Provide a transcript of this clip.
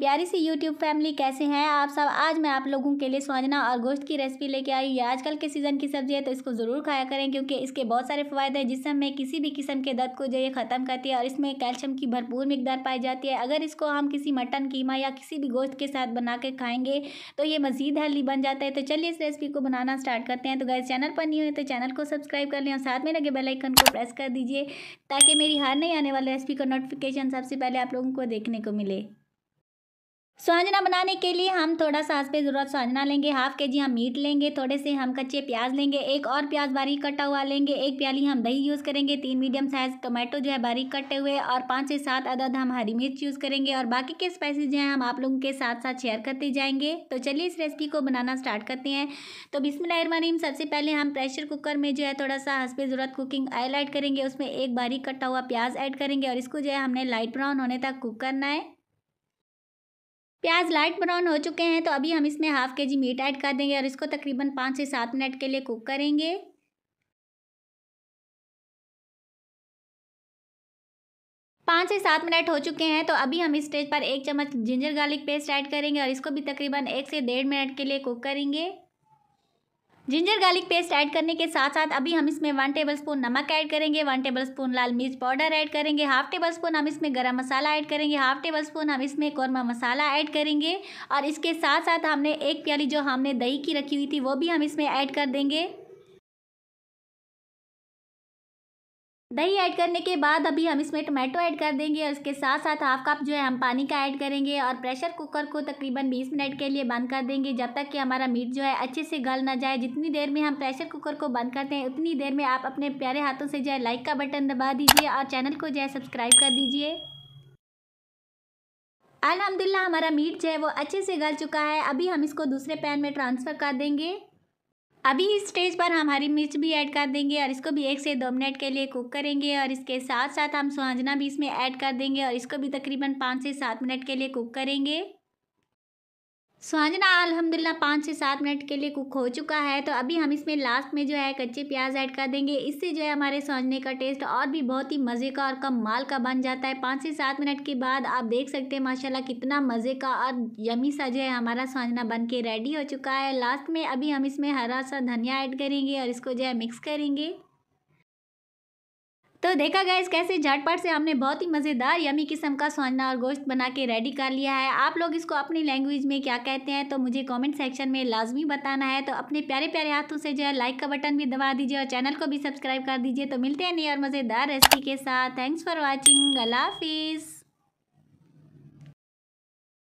प्यारी सी YouTube family, कैसे हैं आप सब। आज मैं आप लोगों के लिए स्वांजना और गोश्त की रेसिपी लेके आई। ये आजकल के सीज़न की सब्जी है तो इसको ज़रूर खाया करें क्योंकि इसके बहुत सारे फ़ायदे हैं जिसमें किसी भी किस्म के दर्द को जो ये ख़त्म करती है और इसमें कैल्शियम की भरपूर मिकदार पाई जाती है। अगर इसको हम किसी मटन, कीमा या किसी भी गोश्त के साथ बना के खाएंगे तो ये मज़ीद हेल्दी बन जाता है। तो चलिए इस रेसिपी को बनाना स्टार्ट करते हैं। तो गाइस, चैनल पर नहीं हुए तो चैनल को सब्सक्राइब कर लें और साथ में लगे बेल आइकन को प्रेस कर दीजिए ताकि मेरी हर नई आने वाली रेसिपी का नोटिफिकेशन सबसे पहले आप लोगों को देखने को मिले। स्वांजना बनाने के लिए हम थोड़ा सा हंस पे ज़रूरत स्वांजना लेंगे। हाफ के जी हम मीट लेंगे, थोड़े से हम कच्चे प्याज लेंगे, एक और प्याज बारीक कटा हुआ लेंगे, एक प्याली हम दही यूज़ करेंगे, 3 मीडियम साइज़ टमाटो जो है बारीक कटे हुए और 5 से 7 अदद हम हरी मिर्च यूज़ करेंगे और बाकी के स्पाइसेस जो हैं हम आप लोगों के साथ साथ शेयर करते जाएंगे। तो चलिए इस रेसिपी को बनाना स्टार्ट करते हैं। तो बिस्मिल्लाहिर्रहमानिर्रहीम। सबसे पहले हम प्रेशर कुकर में जो है थोड़ा सा हंस पे ज़रूरत कुकिंग ऑयल ऐड करेंगे, उसमें एक बारीक कटा हुआ प्याज ऐड करेंगे और इसको जो है हमने लाइट ब्राउन होने तक कुक करना है। प्याज लाइट ब्राउन हो चुके हैं तो अभी हम इसमें हाफ के जी मीट ऐड कर देंगे और इसको तकरीबन 5 से 7 मिनट के लिए कुक करेंगे। 5 से 7 मिनट हो चुके हैं तो अभी हम इस स्टेज पर 1 चम्मच जिंजर गार्लिक पेस्ट ऐड करेंगे और इसको भी तकरीबन 1 से 1.5 मिनट के लिए कुक करेंगे। जिंजर गार्लिक पेस्ट ऐड करने के साथ साथ अभी हम इसमें 1 टेबलस्पून नमक ऐड करेंगे, 1 टेबलस्पून लाल मिर्च पाउडर ऐड करेंगे, हाफ टेबलस्पून हम इसमें गरम मसाला ऐड करेंगे, हाफ टेबलस्पून हम इसमें कौरमा मसाला ऐड करेंगे और इसके साथ साथ हमने एक प्याली जो हमने दही की रखी हुई थी वो भी हम इसमें ऐड कर देंगे। दही ऐड करने के बाद अभी हम इसमें टमाटो ऐड कर देंगे और इसके साथ साथ हाफ कप जो है हम पानी का ऐड करेंगे और प्रेशर कुकर को तकरीबन 20 मिनट के लिए बंद कर देंगे जब तक कि हमारा मीट जो है अच्छे से गल ना जाए। जितनी देर में हम प्रेशर कुकर को बंद करते हैं उतनी देर में आप अपने प्यारे हाथों से जो है लाइक का बटन दबा दीजिए और चैनल को जो है सब्सक्राइब कर दीजिए। अल्हम्दुलिल्लाह हमारा मीट जो है वो अच्छे से गल चुका है। अभी हम इसको दूसरे पैन में ट्रांसफ़र कर देंगे। अभी इस स्टेज पर हम हरी मिर्च भी ऐड कर देंगे और इसको भी 1 से 2 मिनट के लिए कुक करेंगे और इसके साथ साथ हम स्वांजना भी इसमें ऐड कर देंगे और इसको भी तकरीबन 5 से 7 मिनट के लिए कुक करेंगे। स्वांजना अल्हम्दुलिल्लाह 5 से 7 मिनट के लिए कुक हो चुका है तो अभी हम इसमें लास्ट में जो है कच्चे प्याज ऐड कर देंगे। इससे जो है हमारे स्वांजने का टेस्ट और भी बहुत ही मज़े का और कमाल का बन जाता है। 5 से 7 मिनट के बाद आप देख सकते हैं माशाल्लाह कितना मज़े का और यमी सा जो है हमारा स्वांजना बन के रेडी हो चुका है। लास्ट में अभी हम इसमें हरा सा धनिया ऐड करेंगे और इसको जो है मिक्स करेंगे। तो देखा गाइस कैसे झटपट से हमने बहुत ही मज़ेदार यमी किस्म का स्वांजना और गोश्त बना के रेडी कर लिया है। आप लोग इसको अपनी लैंग्वेज में क्या कहते हैं तो मुझे कमेंट सेक्शन में लाजमी बताना है। तो अपने प्यारे प्यारे हाथों से जो है लाइक का बटन भी दबा दीजिए और चैनल को भी सब्सक्राइब कर दीजिए। तो मिलते हैं नई और मज़ेदार रेसिपी के साथ। Thanks for watching. अल्लाह हाफिज़।